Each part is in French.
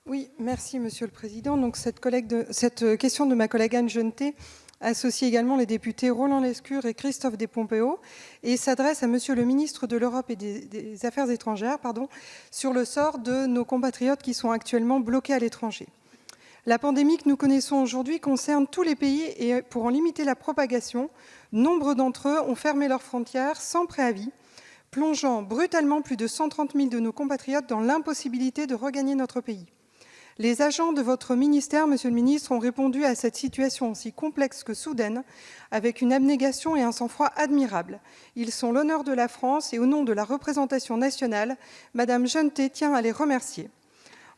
Oui, merci Monsieur le Président. Donc cette question de ma collègue Anne Genetet associe également les députés Roland Lescure et Christophe Des-Pompéo et s'adresse à Monsieur le ministre de l'Europe et des Affaires étrangères sur le sort de nos compatriotes qui sont actuellement bloqués à l'étranger. La pandémie que nous connaissons aujourd'hui concerne tous les pays et pour en limiter la propagation, nombre d'entre eux ont fermé leurs frontières sans préavis, plongeant brutalement plus de 130 000 de nos compatriotes dans l'impossibilité de regagner notre pays. Les agents de votre ministère, Monsieur le ministre, ont répondu à cette situation aussi complexe que soudaine, avec une abnégation et un sang-froid admirables. Ils sont l'honneur de la France et au nom de la représentation nationale, Madame Genetet tient à les remercier.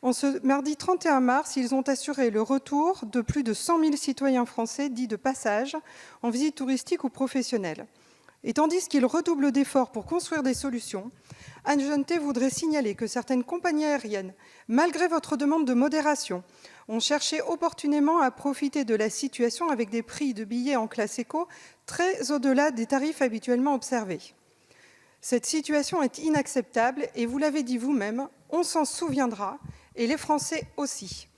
En ce mardi 31 mars, ils ont assuré le retour de plus de 100 000 citoyens français dits de passage, en visite touristique ou professionnelle. Et tandis qu'ils redoublent d'efforts pour construire des solutions, Anne Genetet voudrait signaler que certaines compagnies aériennes, malgré votre demande de modération, ont cherché opportunément à profiter de la situation avec des prix de billets en classe éco très au-delà des tarifs habituellement observés. Cette situation est inacceptable et vous l'avez dit vous-même, on s'en souviendra et les Français aussi.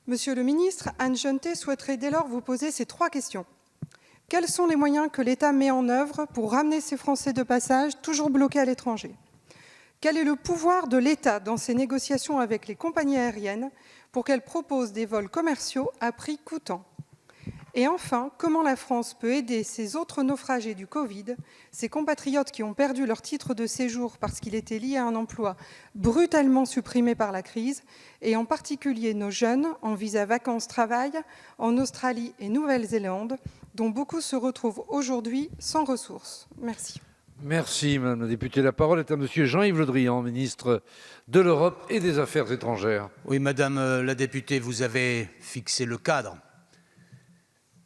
Monsieur le ministre, Anne Genetet souhaiterait dès lors vous poser ces 3 questions. Quels sont les moyens que l'État met en œuvre pour ramener ces Français de passage toujours bloqués à l'étranger? Quel est le pouvoir de l'État dans ces négociations avec les compagnies aériennes pour qu'elles proposent des vols commerciaux à prix coûtant? Et enfin, comment la France peut aider ces autres naufragés du Covid, ces compatriotes qui ont perdu leur titre de séjour parce qu'il était lié à un emploi brutalement supprimé par la crise, et en particulier nos jeunes en visa vacances-travail en Australie et Nouvelle-Zélande, dont beaucoup se retrouvent aujourd'hui sans ressources. Merci. Merci, Madame la députée. La parole est à Monsieur Jean-Yves Le Drian, ministre de l'Europe et des Affaires étrangères. Oui, Madame la députée, vous avez fixé le cadre.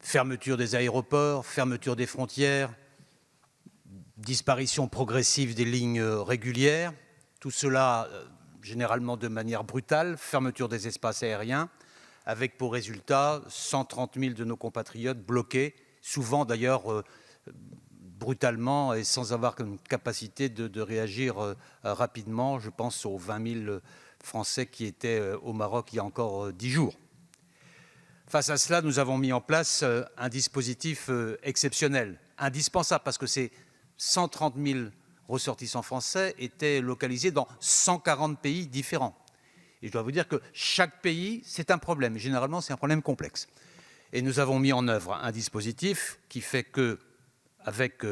Fermeture des aéroports, fermeture des frontières, disparition progressive des lignes régulières, tout cela généralement de manière brutale, fermeture des espaces aériens, avec pour résultat 130 000 de nos compatriotes bloqués, souvent d'ailleurs brutalement et sans avoir une capacité de réagir rapidement. Je pense aux 20 000 Français qui étaient au Maroc il y a encore 10 jours. Face à cela, nous avons mis en place un dispositif exceptionnel, indispensable, parce que ces 130 000 ressortissants français étaient localisés dans 140 pays différents. Et je dois vous dire que chaque pays, c'est un problème. Généralement, c'est un problème complexe. Et nous avons mis en œuvre un dispositif qui fait que, avec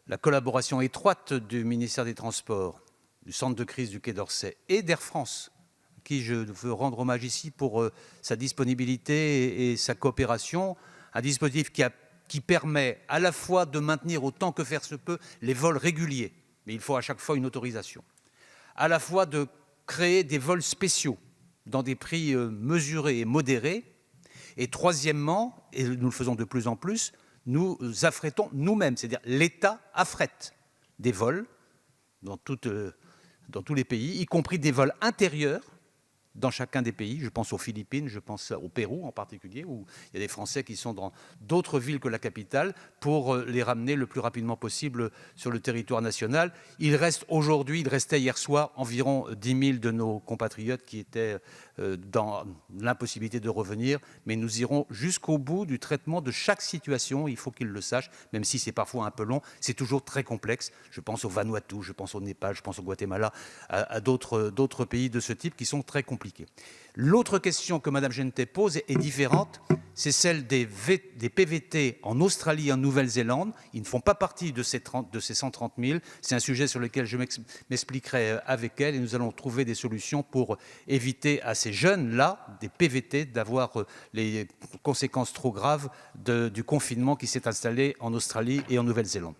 la collaboration étroite du ministère des Transports, du centre de crise du Quai d'Orsay et d'Air France, qui je veux rendre hommage ici pour sa disponibilité et sa coopération, un dispositif qui permet à la fois de maintenir autant que faire se peut les vols réguliers, mais il faut à chaque fois une autorisation, à la fois de créer des vols spéciaux dans des prix mesurés et modérés, et troisièmement, et nous le faisons de plus en plus, nous affrétons nous-mêmes, c'est-à-dire l'État affrète des vols dans tous les pays, y compris des vols intérieurs, dans chacun des pays. Je pense aux Philippines, je pense au Pérou en particulier, où il y a des Français qui sont dans d'autres villes que la capitale, pour les ramener le plus rapidement possible sur le territoire national. Il restait hier soir environ 10 000 de nos compatriotes qui étaient dans l'impossibilité de revenir, mais nous irons jusqu'au bout du traitement de chaque situation, il faut qu'ils le sachent, même si c'est parfois un peu long, c'est toujours très complexe. Je pense au Vanuatu, je pense au Népal, je pense au Guatemala, à d'autres pays de ce type qui sont très compliqués. L'autre question que Mme Genetet pose est différente, c'est celle des PVT en Australie et en Nouvelle-Zélande. Ils ne font pas partie de ces 130 000. C'est un sujet sur lequel je m'expliquerai avec elle et nous allons trouver des solutions pour éviter à ces jeunes-là, des PVT, d'avoir les conséquences trop graves du confinement qui s'est installé en Australie et en Nouvelle-Zélande.